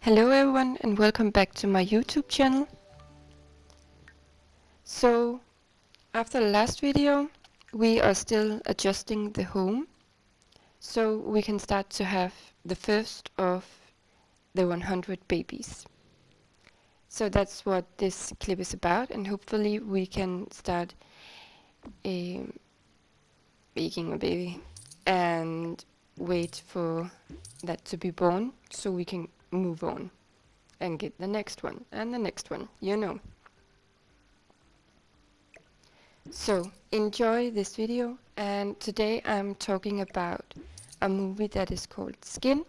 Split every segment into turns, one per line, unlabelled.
Hello everyone and welcome back to my YouTube channel. So after the last video we are still adjusting the home so we can start to have the first of the 100 babies. So that's what this clip is about, and hopefully we can start making a baby and wait for that to be born so we can move on and get the next one and the next one, you know. So enjoy this video, and today I'm talking about a movie that is called Skin,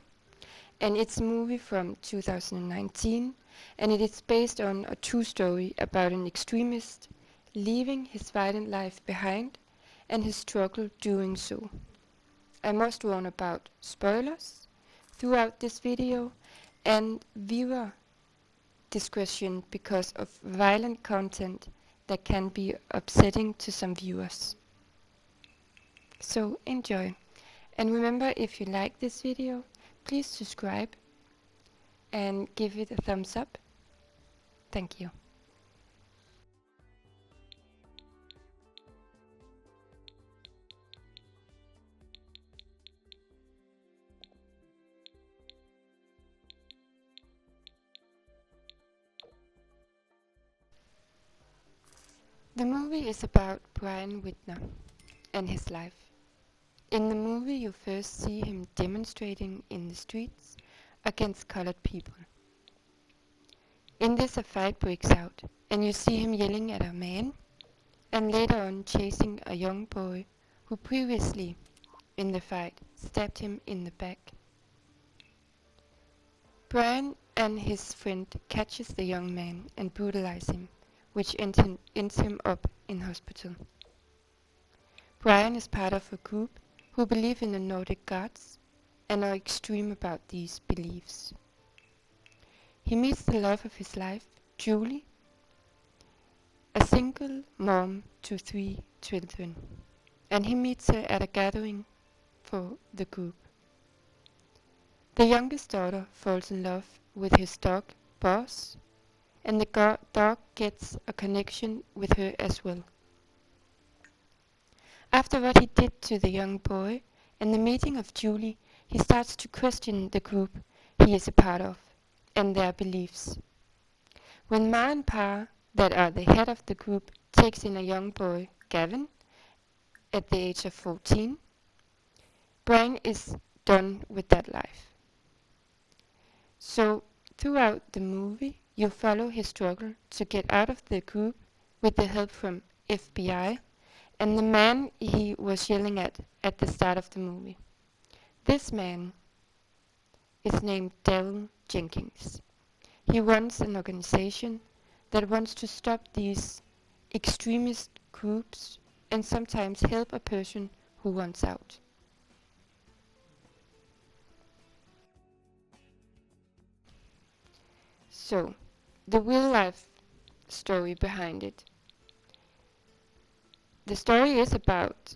and it's a movie from 2019, and it is based on a true story about an extremist leaving his violent life behind and his struggle doing so. I must warn about spoilers throughout this video and viewer discretion because of violent content that can be upsetting to some viewers. So enjoy. And remember, if you like this video, please subscribe and give it a thumbs up. Thank you. The movie is about Brian Whitner and his life. In the movie you first see him demonstrating in the streets against colored people. In this a fight breaks out and you see him yelling at a man and later on chasing a young boy who previously in the fight stabbed him in the back. Brian and his friend catches the young man and brutalize him, which ends him up in hospital. Brian is part of a group who believe in the Nordic gods and are extreme about these beliefs. He meets the love of his life, Julie, a single mom to 3 children, and he meets her at a gathering for the group. The youngest daughter falls in love with his dog, Boss, and the dog gets a connection with her as well. After what he did to the young boy and the meeting of Julie, he starts to question the group he is a part of and their beliefs. When Ma and Pa, that are the head of the group, takes in a young boy, Gavin, at the age of 14, Brian is done with that life. So throughout the movie you follow his struggle to get out of the group with the help from FBI and the man he was yelling at the start of the movie. This man is named Daryl Jenkins. He runs an organization that wants to stop these extremist groups and sometimes help a person who wants out. So, the real life story behind it. The story is about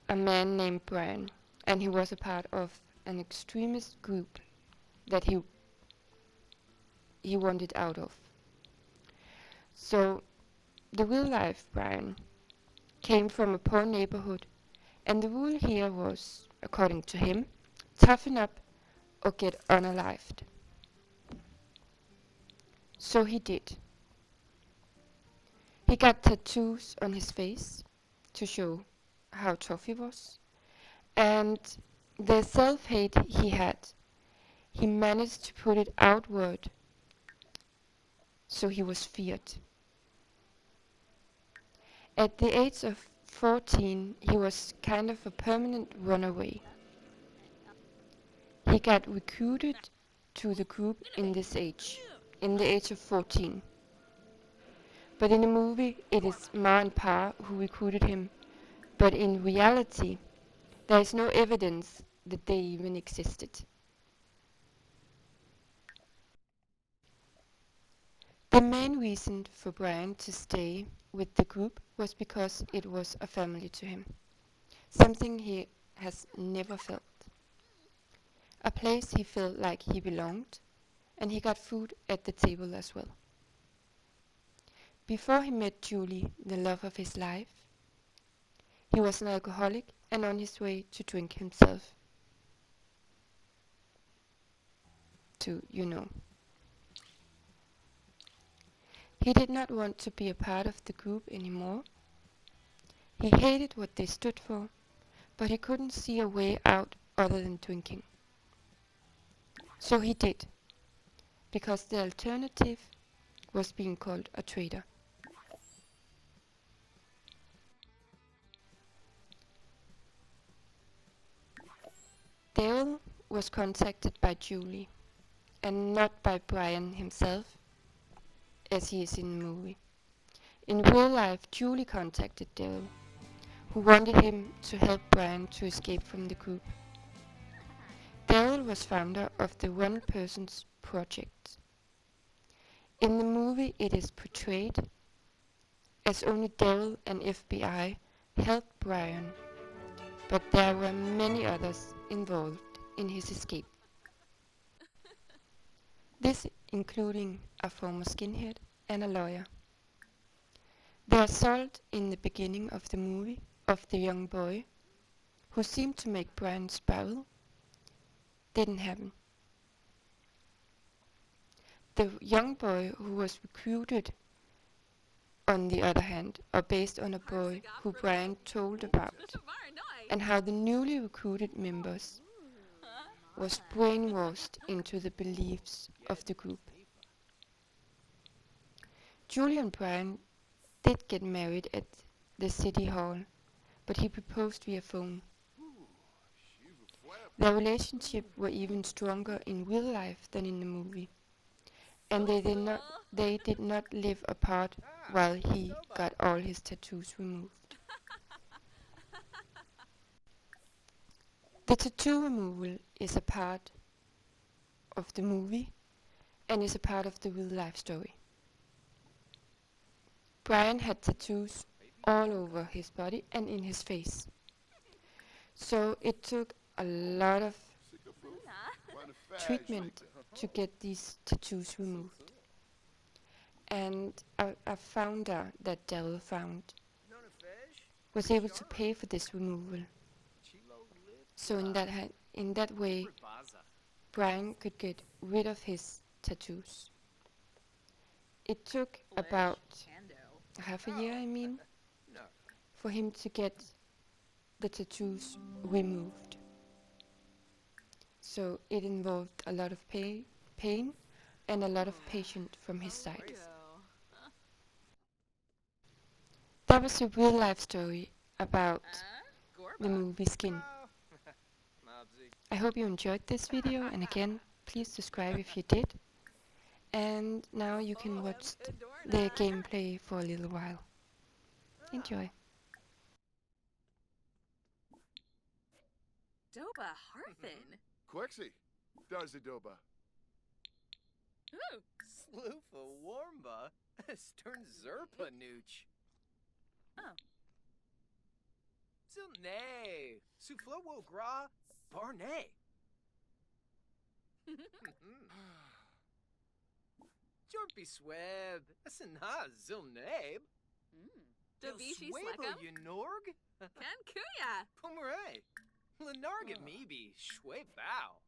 a man named Brian, and he was a part of an extremist group that he wanted out of. So the real life Brian came from a poor neighborhood, and the rule here was, according to him, toughen up or get unalived. So he did. He got tattoos on his face to show how tough he was, and the self-hate he had, he managed to put it outward, so he was feared. At the age of 14, he was kind of a permanent runaway. He got recruited to the group in the age of 14. But in the movie, it is Ma and Pa who recruited him, but in reality, there is no evidence that they even existed. The main reason for Brian to stay with the group was because it was a family to him, something he has never felt. A place he felt like he belonged, and he got food at the table as well. Before he met Julie, the love of his life, he was an alcoholic and on his way to drink himself. To. He did not want to be a part of the group anymore. He hated what they stood for, but he couldn't see a way out other than drinking. So he did, because the alternative was being called a traitor. Daryl was contacted by Julie, and not by Brian himself, as he is in the movie. In real life, Julie contacted Daryl, who wanted him to help Brian to escape from the group. Daryl was founder of the One Person's Project. In the movie, it is portrayed as only Daryl and FBI helped Brian, but there were many others involved in his escape. This including a former skinhead and a lawyer. The assault in the beginning of the movie of the young boy, who seemed to make Brian spiral, didn't happen. The young boy who was recruited, on the other hand, are based on a boy who Brian told about, and how the newly recruited members was brainwashed into the beliefs of the group. Julie and Brian did get married at the city hall, but he proposed via phone. Their relationship were even stronger in real life than in the movie, and they did not live apart while he got all his tattoos removed. The tattoo removal is a part of the movie and is a part of the real life story. Brian had tattoos all over his body and in his face, so it took a lot of treatment to get these tattoos removed. And a founder that Daryl found was able to pay for this removal. So in that way, Brian could get rid of his tattoos. It took about half a year, for him to get the tattoos removed. So it involved a lot of pain and a lot of patience from his side. That was a real life story about the movie Skin. I hope you enjoyed this video, and again, please subscribe if you did. And now you can watch the gameplay for a little while. Enjoy.
Doba Harfin.
Quexy, does it doba?
Sloofa Warmba, Stern Zerpa Nooch.
Oh.
Zilnay, Suflowo Gra, Barnay. Jorpy Sweb, Asana Zilnabe.
Davishi
Swebo
Slekum.
Yunorg,
Can Kuya.
Pumaray. Lenarga Meebe, Shwebow.